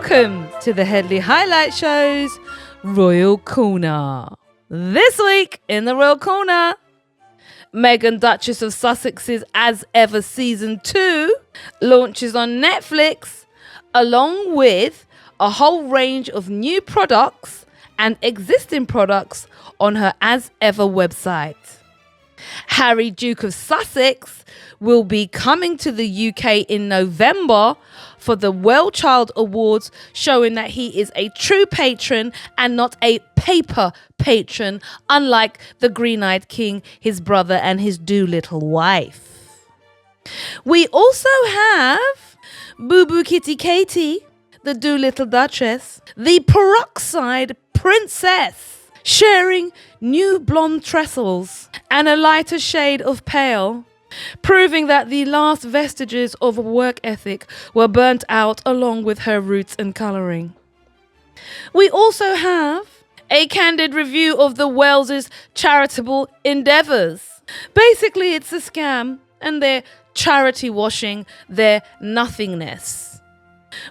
Welcome to the Headley Highlight Show's Royal Corner. This week in the Royal Corner, Meghan, Duchess of Sussex's As Ever Season 2 launches on Netflix, along with a whole range of new products and existing products on her As Ever website. Harry, Duke of Sussex, will be coming to the UK in November for the WellChild Awards, showing that he is a true patron and not a paper patron, unlike the green-eyed king, his brother, and his Doolittle wife. We also have Boo Boo Kitty Katie, the Doolittle Duchess, the Peroxide Princess, sharing new blonde trestles and a lighter shade of pale, proving that the last vestiges of work ethic were burnt out along with her roots and colouring. We also have a candid review of the Well's charitable endeavours. Basically, it's a scam and they're charity washing their nothingness.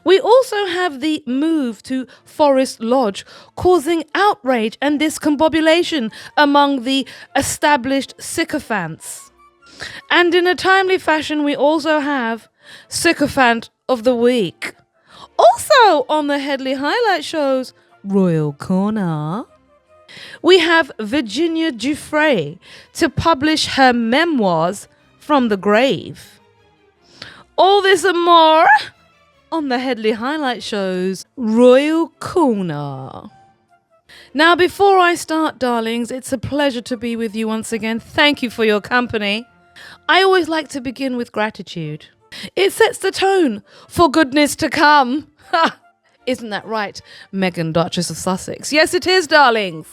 We also have the move to Forest Lodge causing outrage and discombobulation among the established sycophants. And in a timely fashion, we also have Sycophant of the Week. Also on the Headley Highlight Show's Royal Corner, we have Virginia Giuffre to publish her memoirs from the grave. All this and more on the Headley Highlight Show's Royal Corner. Now, before I start, darlings, it's a pleasure to be with you once again. Thank you for your company. I always like to begin with gratitude. It sets the tone for goodness to come. Ha! Isn't that right, Meghan, Duchess of Sussex? Yes, it is, darlings.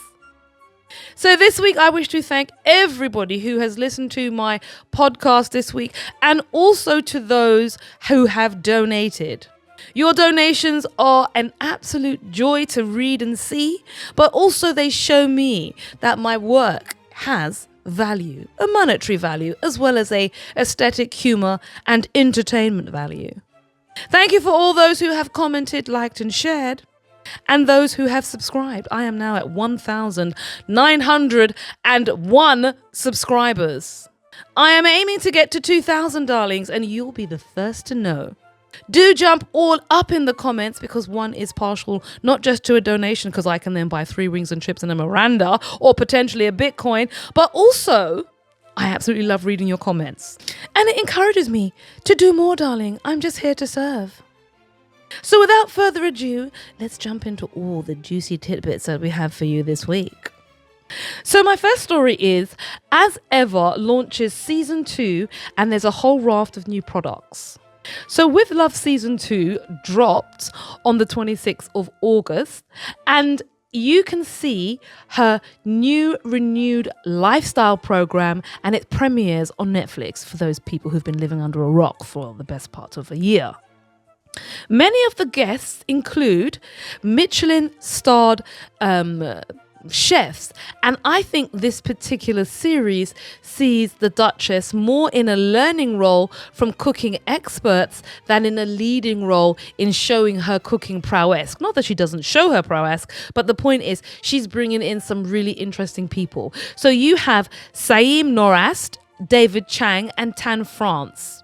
So this week, I wish to thank everybody who has listened to my podcast this week, and also to those who have donated. Your donations are an absolute joy to read and see, but also they show me that my work has value, a monetary value, as well as a aesthetic, humour and entertainment value. Thank you for all those who have commented, liked and shared. And those who have subscribed. I am now at 1,901 subscribers. I am aiming to get to 2,000, darlings, and you'll be the first to know. Do jump all up in the comments, because one is partial not just to a donation, because I can then buy 3 wings and chips and a Miranda or potentially a Bitcoin, but also I absolutely love reading your comments. And it encourages me to do more, darling. I'm just here to serve. So without further ado, let's jump into all the juicy tidbits that we have for you this week. So my first story is As Ever launches Season 2, and there's a whole raft of new products. So With Love Season 2 dropped on the 26th of August, and you can see her new renewed lifestyle program, and it premieres on Netflix for those people who've been living under a rock for the best part of a year. Many of the guests include Michelin-starred chefs, and I think this particular series sees the Duchess more in a learning role from cooking experts than in a leading role in showing her cooking prowess. Not that she doesn't show her prowess, but the point is she's bringing in some really interesting people. So you have Saeem Norast, David Chang and Tan France,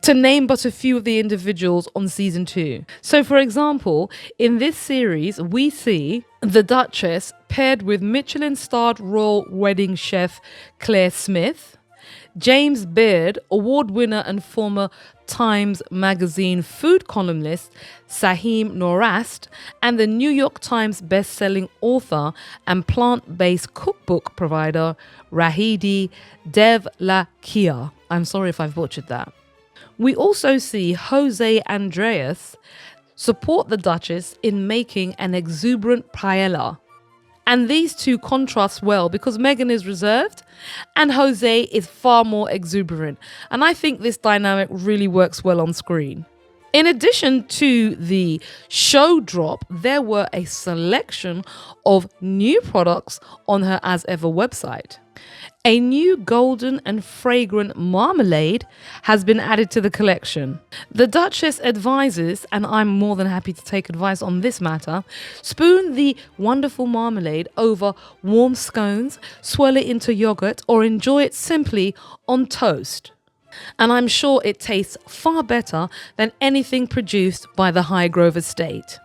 to name but a few of the individuals on Season 2. So, for example, in this series, we see the Duchess paired with Michelin-starred royal wedding chef Claire Smith, James Beard, award winner and former Times Magazine food columnist Saeem Norast, and the New York Times best-selling author and plant-based cookbook provider Rahidi Devlakia. I'm sorry if I've butchered that. We also see Jose Andres support the Duchess in making an exuberant paella. And these two contrast well because Meghan is reserved and Jose is far more exuberant. And I think this dynamic really works well on screen. In addition to the show drop, there were a selection of new products on her As Ever website. A new golden and fragrant marmalade has been added to the collection. The Duchess advises, and I'm more than happy to take advice on this matter, spoon the wonderful marmalade over warm scones, swirl it into yogurt, or enjoy it simply on toast. And I'm sure it tastes far better than anything produced by the Highgrove estate.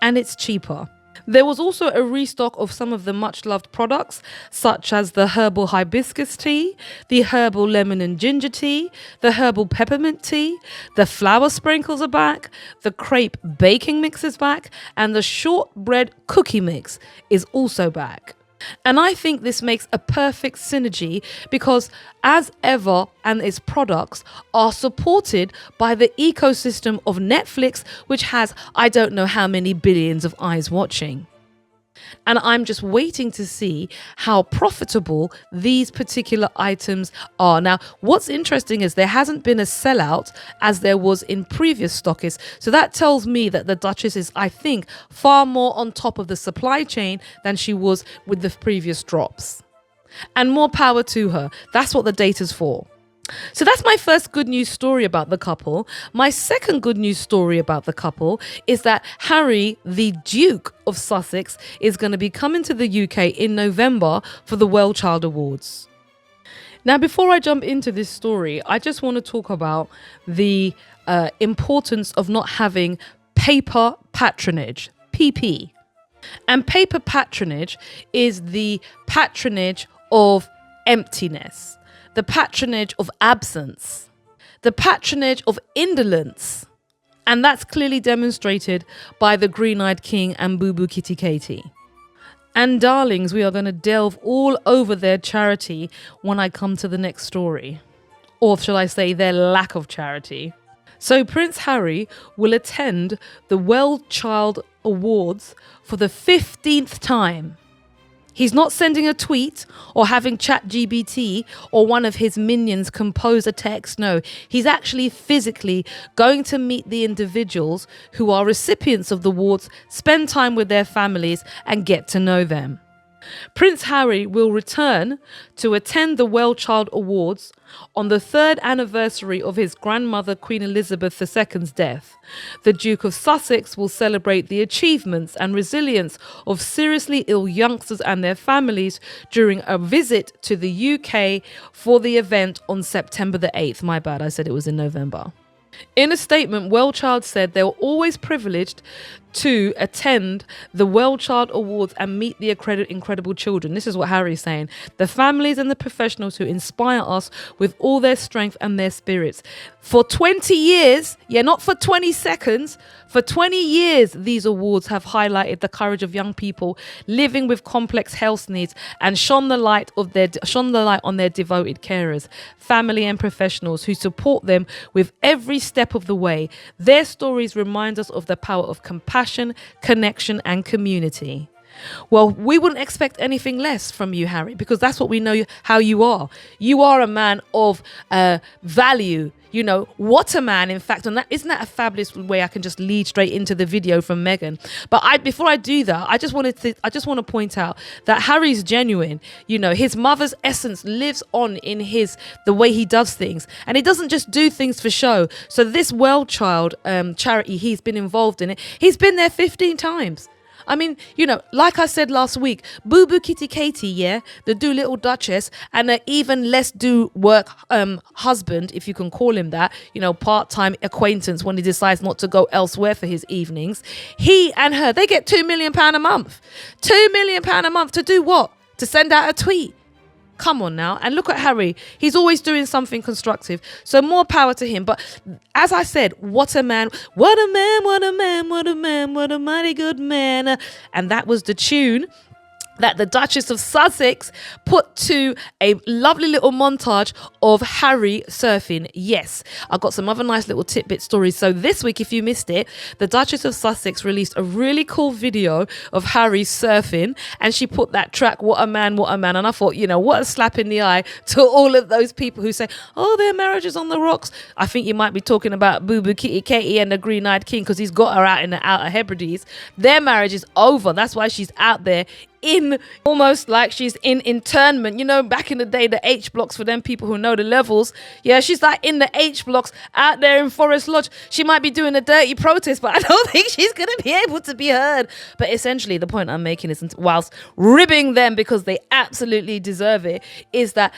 And it's cheaper. There was also a restock of some of the much loved products, such as the herbal hibiscus tea, the herbal lemon and ginger tea, the herbal peppermint tea, the flour sprinkles are back, the crepe baking mix is back, and the shortbread cookie mix is also back. And I think this makes a perfect synergy because As Ever and its products are supported by the ecosystem of Netflix, which has I don't know how many billions of eyes watching. And I'm just waiting to see how profitable these particular items are. Now, what's interesting is there hasn't been a sellout as there was in previous stockists. So that tells me that the Duchess is, I think, far more on top of the supply chain than she was with the previous drops. And more power to her. That's what the data's for. So that's my first good news story about the couple. My second good news story about the couple is that Harry, the Duke of Sussex, is going to be coming to the UK in November for the WellChild Awards. Now, before I jump into this story, I just want to talk about the importance of not having paper patronage, PP. And paper patronage is the patronage of emptiness, the patronage of absence, the patronage of indolence. And that's clearly demonstrated by the Green-Eyed King and Boo Boo Kitty Katie. And darlings, we are going to delve all over their charity when I come to the next story. Or shall I say their lack of charity. So Prince Harry will attend the WellChild Awards for the 15th time. He's not sending a tweet or having ChatGPT or one of his minions compose a text. No, he's actually physically going to meet the individuals who are recipients of the awards, spend time with their families and get to know them. Prince Harry will return to attend the WellChild Awards on the 3rd anniversary of his grandmother Queen Elizabeth II's death. The Duke of Sussex will celebrate the achievements and resilience of seriously ill youngsters and their families during a visit to the UK for the event on September the 8th. My bad, I said it was in November. In a statement, WellChild said they were always privileged to attend the WellChild Awards and meet the incredible children. This is what Harry's saying. The families and the professionals who inspire us with all their strength and their spirits. For 20 years, not for 20 seconds, for 20 years, these awards have highlighted the courage of young people living with complex health needs and shone the light on their devoted carers, family and professionals who support them with every step of the way. Their stories remind us of the power of compassion, connection and community. Well, we wouldn't expect anything less from you, Harry, because that's what we know how you are. You are a man of value. You know, what a man, in fact. And isn't that a fabulous way I can just lead straight into the video from Meghan? But before I do that, I just want to point out that Harry's genuine. You know, his mother's essence lives on in the way he does things. And he doesn't just do things for show. So this WellChild charity, he's been involved in it. He's been there 15 times. I mean, you know, like I said last week, Boo Boo Kitty Katie, the Doolittle Duchess, and an even less do work husband, if you can call him that, you know, part-time acquaintance when he decides not to go elsewhere for his evenings. He and her, they get £2 million a month. £2 million a month to do what? To send out a tweet. Come on now. And look at Harry. He's always doing something constructive. So more power to him. But as I said, what a man. What a man, what a man, what a man, what a mighty good man. And that was the tune that the Duchess of Sussex put to a lovely little montage of Harry surfing. Yes, I've got some other nice little tidbit stories. So this week, if you missed it, the Duchess of Sussex released a really cool video of Harry surfing, and she put that track, What a Man, What a Man. And I thought, you know, what a slap in the eye to all of those people who say, oh, their marriage is on the rocks. I think you might be talking about Boo Boo Kitty Katie and the Green-Eyed King, because he's got her out in the Outer Hebrides. Their marriage is over. That's why she's out there in almost like she's in internment. You know, back in the day, the H blocks, for them people who know the levels. Yeah, she's like in the H blocks out there in Forest Lodge. She might be doing a dirty protest, but I don't think she's going to be able to be heard. But essentially, the point I'm making is, whilst ribbing them because they absolutely deserve it, is that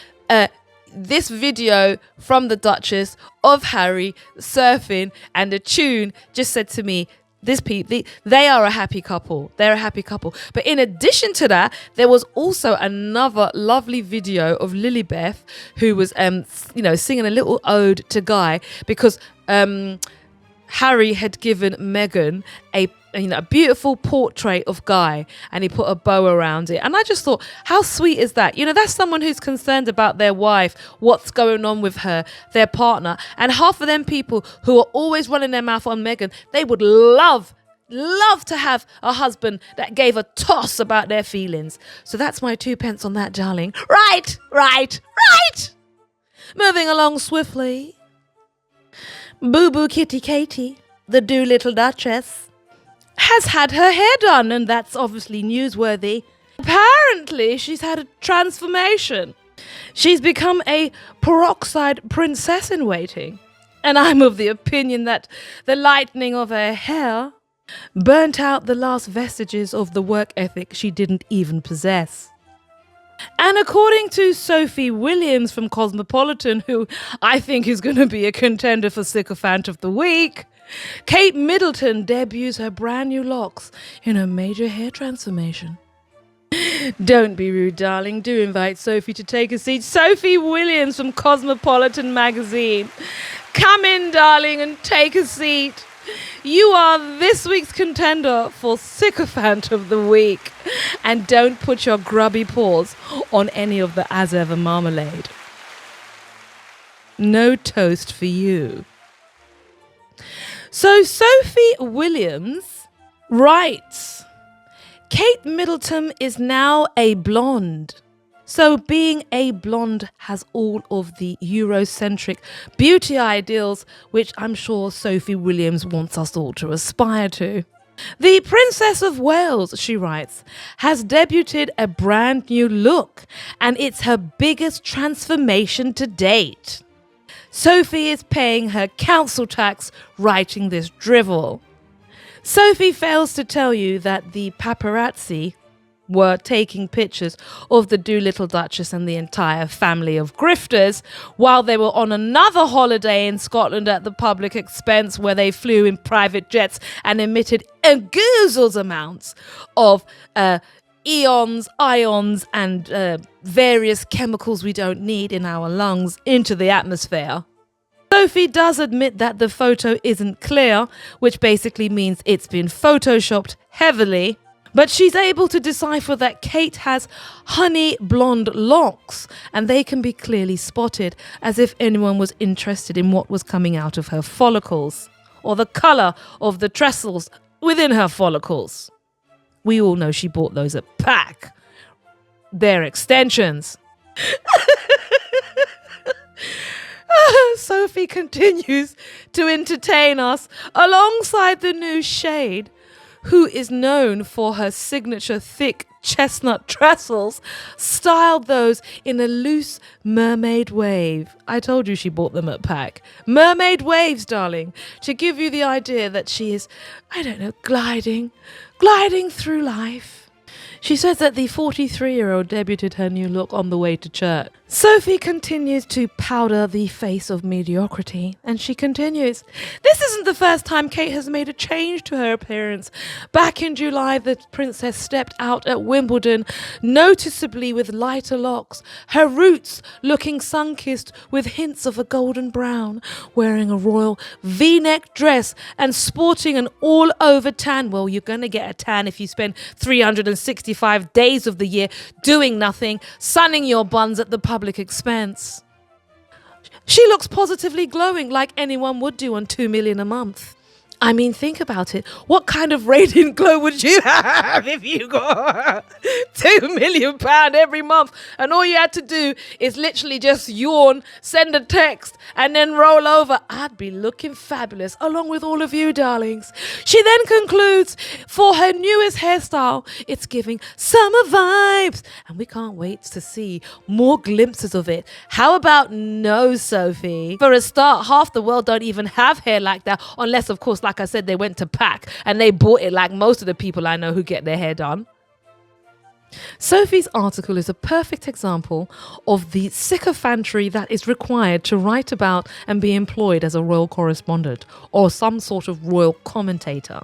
this video from the Duchess of Harry surfing and the tune just said to me, they are a happy couple. They're a happy couple. But in addition to that, there was also another lovely video of Lilybeth, who was, singing a little ode to Guy, because Harry had given Meghan a beautiful portrait of Guy, and he put a bow around it. And I just thought, how sweet is that? You know, that's someone who's concerned about their wife, what's going on with her, their partner. And half of them people who are always running their mouth on Meghan, they would love to have a husband that gave a toss about their feelings. So that's my 2 pence on that, darling. Right. Moving along swiftly. Boo Boo Kitty Katie, the Doolittle Duchess, has had her hair done, and that's obviously newsworthy. Apparently, she's had a transformation. She's become a peroxide princess in waiting. And I'm of the opinion that the lightening of her hair burnt out the last vestiges of the work ethic she didn't even possess. And according to Sophie Williams from Cosmopolitan, who I think is going to be a contender for Sycophant of the Week, Kate Middleton debuts her brand new locks in a major hair transformation. Don't be rude, darling. Do invite Sophie to take a seat. Sophie Williams from Cosmopolitan magazine. Come in, darling, and take a seat. You are this week's contender for Sycophant of the Week. And don't put your grubby paws on any of the as ever marmalade. No toast for you. So Sophie Williams writes, Kate Middleton is now a blonde. So being a blonde has all of the Eurocentric beauty ideals, which I'm sure Sophie Williams wants us all to aspire to. The Princess of Wales, she writes, has debuted a brand new look, and it's her biggest transformation to date. Sophie is paying her council tax writing this drivel. Sophie fails to tell you that the paparazzi were taking pictures of the Doolittle Duchess and the entire family of grifters while they were on another holiday in Scotland at the public expense, where they flew in private jets and emitted goozles amounts of ions, and various chemicals we don't need in our lungs into the atmosphere. Sophie does admit that the photo isn't clear, which basically means it's been photoshopped heavily. But she's able to decipher that Kate has honey blonde locks, and they can be clearly spotted, as if anyone was interested in what was coming out of her follicles, or the colour of the trestles within her follicles. We all know she bought those at Pack. They're extensions. Sophie continues to entertain us alongside the new shade, who is known for her signature thick chestnut trestles, styled those in a loose mermaid wave. I told you she bought them at Pack. Mermaid waves, darling, to give you the idea that she is, gliding through life. She says that the 43-year-old debuted her new look on the way to church. Sophie continues to powder the face of mediocrity, and she continues, "This isn't the first time Kate has made a change to her appearance. Back in July, the princess stepped out at Wimbledon, noticeably with lighter locks, her roots looking sun-kissed with hints of a golden brown, wearing a royal V-neck dress and sporting an all-over tan." Well, you're going to get a tan if you spend 365 days of the year doing nothing, sunning your buns at the public expense. She looks positively glowing, like anyone would do on 2 million a month. I mean, think about it. What kind of radiant glow would you have if you got £2 million every month and all you had to do is literally just yawn, send a text, and then roll over? I'd be looking fabulous along with all of you, darlings. She then concludes, for her newest hairstyle, it's giving summer vibes, and we can't wait to see more glimpses of it. How about no, Sophie? For a start, half the world don't even have hair like that, unless, of course, like I said, they went to pack and they bought it, like most of the people I know who get their hair done. Sophie's article is a perfect example of the sycophantry that is required to write about and be employed as a royal correspondent or some sort of royal commentator.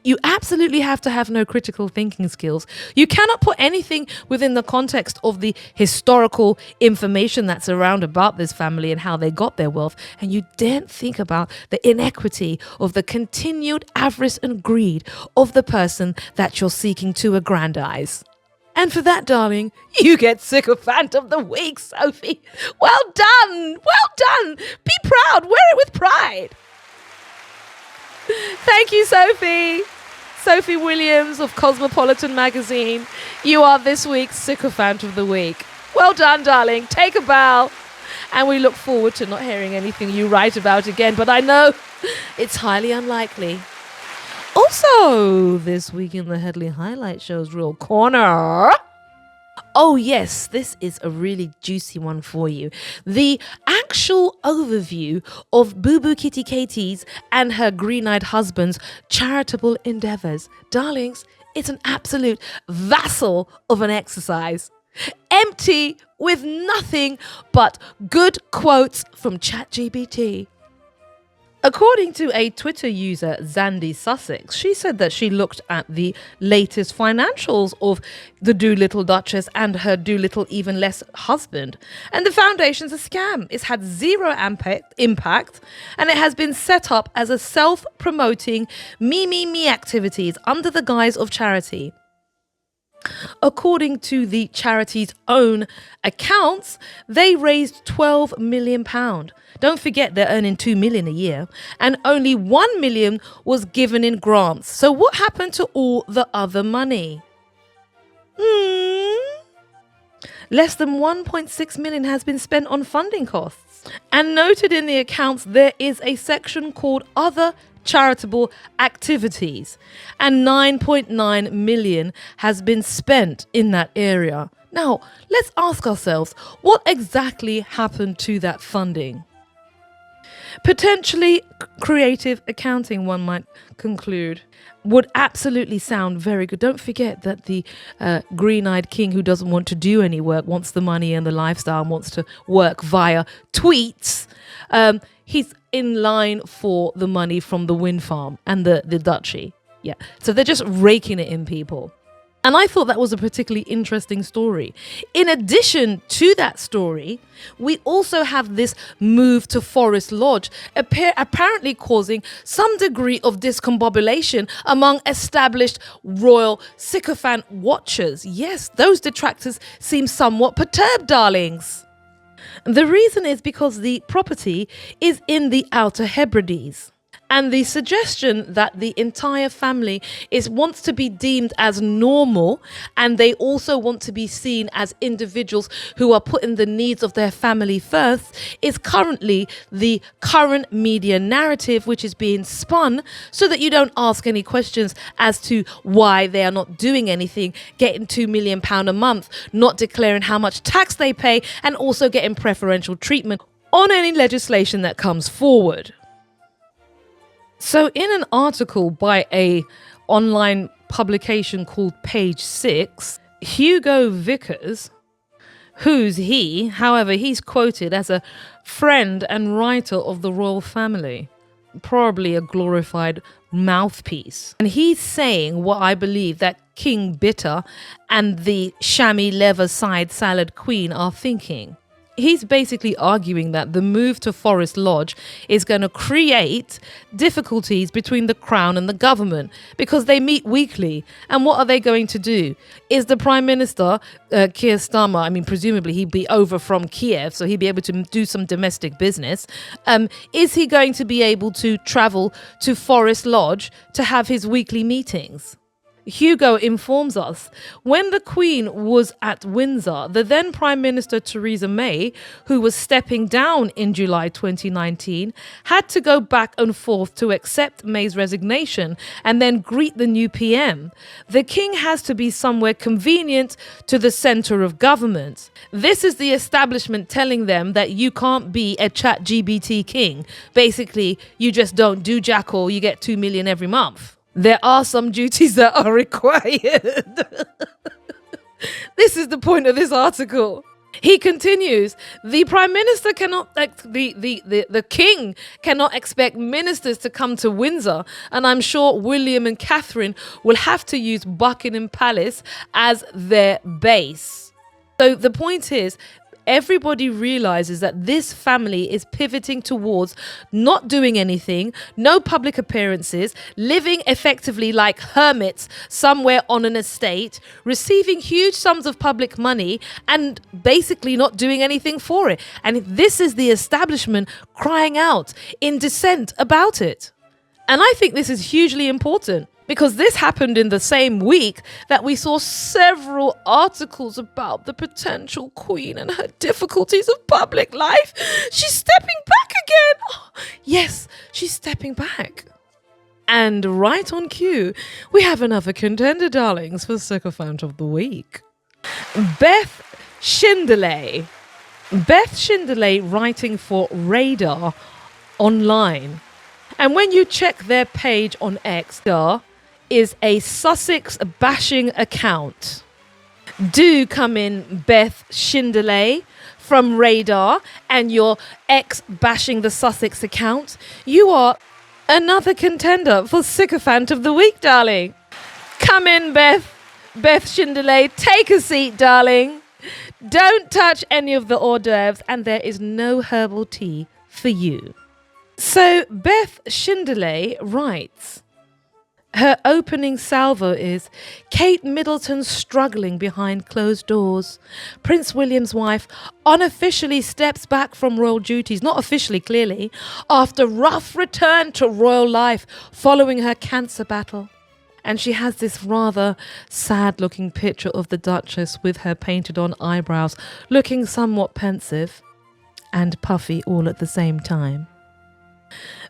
You absolutely have to have no critical thinking skills. You cannot put anything within the context of the historical information that's around about this family and how they got their wealth. And you daren't think about the inequity of the continued avarice and greed of the person that you're seeking to aggrandize. And for that, darling, you get Sycophant of the Week, Sophie. Well done. Well done. Be proud. Wear it with pride. Thank you, Sophie. Sophie Williams of Cosmopolitan magazine. You are this week's Sycophant of the Week. Well done, darling. Take a bow. And we look forward to not hearing anything you write about again, but I know it's highly unlikely. Also, this week in the Headley Highlight Show's Real Corner. Oh yes, this is a really juicy one for you. The actual overview of Boo Boo Kitty Katie's and her green-eyed husband's charitable endeavours. Darlings, it's an absolute vassal of an exercise. Empty with nothing but good quotes from ChatGPT. According to a Twitter user, Zandy Sussex, she said that she looked at the latest financials of the Doolittle Duchess and her Doolittle even less husband. And the foundation's a scam. It's had zero impact, and it has been set up as a self-promoting me activities under the guise of charity. According to the charity's own accounts, they raised £12 million. Don't forget they're earning $2 million a year, and only $1 million was given in grants. So what happened to all the other money? Less than $1.6 million has been spent on funding costs. And noted in the accounts, there is a section called Other Charitable Activities, and $9.9 million has been spent in that area. Now, let's ask ourselves, what exactly happened to that funding? Potentially creative accounting, one might conclude, would absolutely sound very good. Don't forget that the green-eyed king who doesn't want to do any work, wants the money and the lifestyle, and wants to work via tweets. He's in line for the money from the wind farm and the duchy. Yeah, so they're just raking it in, people. And I thought that was a particularly interesting story. In addition to that story, we also have this move to Forest Lodge, apparently causing some degree of discombobulation among established royal sycophant watchers. Yes, those detractors seem somewhat perturbed, darlings. The reason is because the property is in the Outer Hebrides. And the suggestion that the entire family wants to be deemed as normal, and they also want to be seen as individuals who are putting the needs of their family first, is currently the current media narrative which is being spun, so that you don't ask any questions as to why they are not doing anything, getting £2 million a month, not declaring how much tax they pay, and also getting preferential treatment on any legislation that comes forward. So in an article by a online publication called Page 6, Hugo Vickers, Who's he? However, he's quoted as a friend and writer of the royal family, probably a glorified mouthpiece. And he's saying what I believe that King Bitter and the chamois leather side salad queen are thinking. He's basically arguing that the move to Forest Lodge is going to create difficulties between the crown and the government because they meet weekly. And what are they going to do? Is the Prime Minister, Keir Starmer, I mean, presumably he'd be over from Kiev, so he'd be able to do some domestic business. Is he going to be able to travel to Forest Lodge to have his weekly meetings? Hugo informs us when the Queen was at Windsor, the then Prime Minister Theresa May, who was stepping down in July 2019, had to go back and forth to accept May's resignation and then greet the new PM. The King has to be somewhere convenient to the centre of government. This is the establishment telling them that you can't be a ChatGPT king. Basically, you just don't do jack all, you get 2 million every month. There are some duties that are required. This is the point of this article. He continues, the Prime Minister cannot, the King cannot expect ministers to come to Windsor, and I'm sure William and Catherine will have to use Buckingham Palace as their base. So the point is, everybody realizes that this family is pivoting towards not doing anything, no public appearances, living effectively like hermits somewhere on an estate, receiving huge sums of public money and basically not doing anything for it. And this is the establishment crying out in dissent about it. And I think this is hugely important, because this happened in the same week that we saw several articles about the potential Queen and her difficulties of public life. She's stepping back again. Oh, yes, she's stepping back. And right on cue, we have another contender, darlings, for Sycophant of the Week. Beth Shindelay. Beth Shindelay writing for Radar Online. And when you check their page on X, there is a Sussex bashing account. Do come in, Beth Shindelay from Radar and your ex bashing the Sussex account. You are another contender for Sycophant of the Week, darling. Come in, Beth Shindelay. Take a seat, darling. Don't touch any of the hors d'oeuvres, and there is no herbal tea for you. So Beth Shindelay writes, her opening salvo is, Kate Middleton struggling behind closed doors. Prince William's wife unofficially steps back from royal duties, not officially clearly, after rough return to royal life following her cancer battle. And she has this rather sad looking picture of the Duchess with her painted on eyebrows, looking somewhat pensive and puffy all at the same time.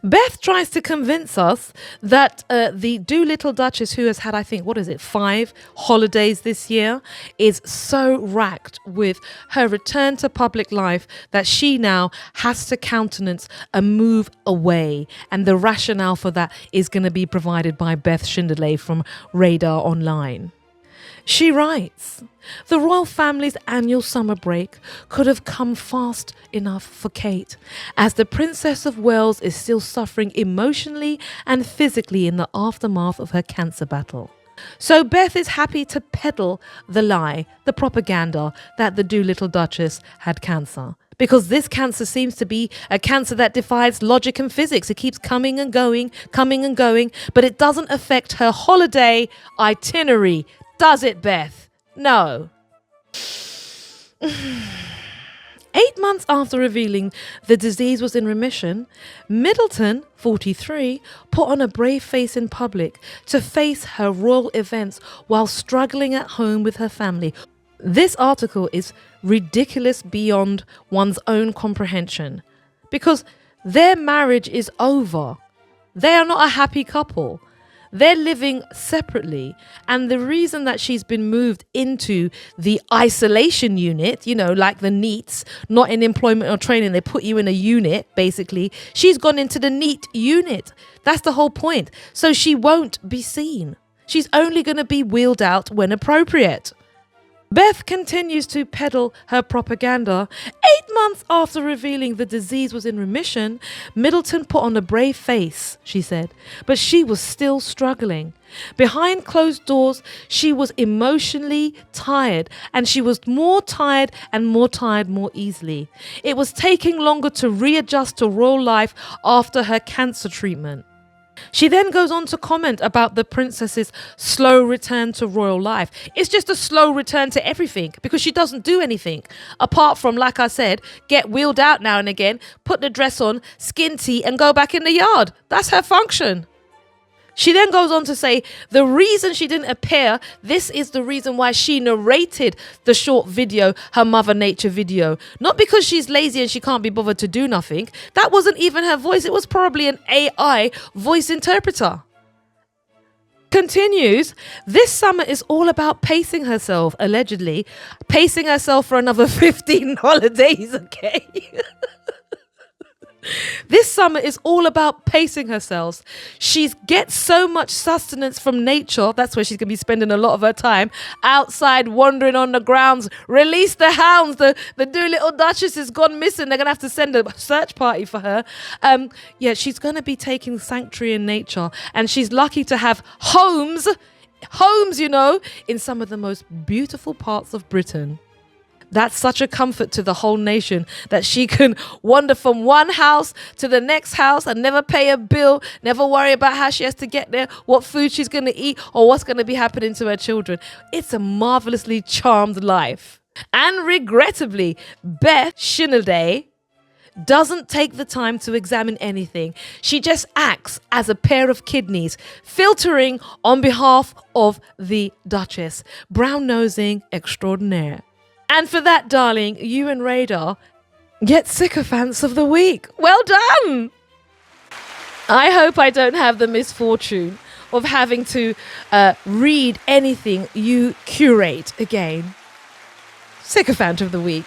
Beth tries to convince us that the Doolittle Duchess, who has had, I think, 5 holidays this year, is so racked with her return to public life that she now has to countenance a move away. And the rationale for that is going to be provided by Beth Shindelay from Radar Online. She writes, the royal family's annual summer break could have come fast enough for Kate, as the Princess of Wales is still suffering emotionally and physically in the aftermath of her cancer battle. So Beth is happy to peddle the lie, the propaganda, that the Doolittle Duchess had cancer. Because this cancer seems to be a cancer that defies logic and physics. It keeps coming and going, but it doesn't affect her holiday itinerary. Does it, Beth? No. 8 months after revealing the disease was in remission, Middleton, 43, put on a brave face in public to face her royal events while struggling at home with her family. This article is ridiculous beyond one's own comprehension, because their marriage is over. They are not a happy couple. They're living separately. And the reason that she's been moved into the isolation unit, like the NEETs, not in employment or training, they put you in a unit, basically. She's gone into the NEET unit. That's the whole point. So she won't be seen. She's only going to be wheeled out when appropriate. Beth continues to peddle her propaganda. 8 months after revealing the disease was in remission, Middleton put on a brave face, she said, but she was still struggling. Behind closed doors, she was emotionally tired, and she was more tired more easily. It was taking longer to readjust to royal life after her cancer treatment. She then goes on to comment about the princess's slow return to royal life. It's just a slow return to everything because she doesn't do anything apart from, like I said, get wheeled out now and again, put the dress on, skin tea and go back in the yard. That's her function. She then goes on to say the reason she didn't appear, this is the reason why she narrated the short video, her Mother Nature video. Not because she's lazy and she can't be bothered to do nothing. That wasn't even her voice. It was probably an AI voice interpreter. Continues, this summer is all about pacing herself, allegedly. Pacing herself for another 15 holidays, okay? This summer is all about pacing herself. She gets so much sustenance from nature. That's where she's going to be spending a lot of her time outside wandering on the grounds. Release the hounds. The Doolittle Duchess has gone missing. They're going to have to send a search party for her. She's going to be taking sanctuary in nature. And she's lucky to have homes, in some of the most beautiful parts of Britain. That's such a comfort to the whole nation that she can wander from one house to the next house and never pay a bill, never worry about how she has to get there, what food she's going to eat, or what's going to be happening to her children. It's a marvelously charmed life. And regrettably, Beth Shinnaday doesn't take the time to examine anything. She just acts as a pair of kidneys, filtering on behalf of the Duchess. Brown-nosing extraordinaire. And for that, darling, you and Radar get Sycophants of the Week. Well done! I hope I don't have the misfortune of having to read anything you curate again. Sycophant of the Week.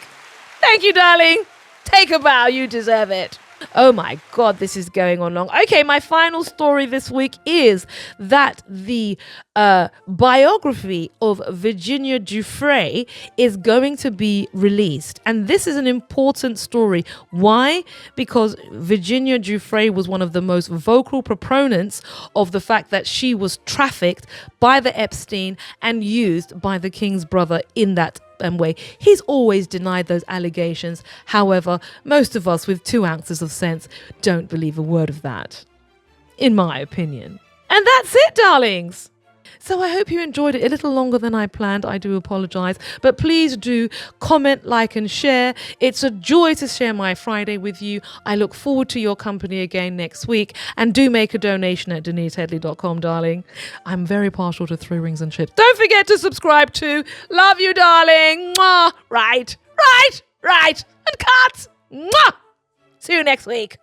Thank you, darling. Take a bow. You deserve it. Oh my God, this is going on long. Okay, my final story this week is that the biography of Virginia Giuffre is going to be released. And this is an important story. Why? Because Virginia Giuffre was one of the most vocal proponents of the fact that she was trafficked by the Epstein and used by the king's brother in that way. He's always denied those allegations. However, most of us with 2 ounces of sense don't believe a word of that, in my opinion. And that's it, darlings. So I hope you enjoyed it a little longer than I planned. I do apologize. But please do comment, like and share. It's a joy to share my Friday with you. I look forward to your company again next week. And do make a donation at DeniseHeadley.com, darling. I'm very partial to 3 rings and chips. Don't forget to subscribe too. Love you, darling. Mwah. Right. And cut. Mwah. See you next week.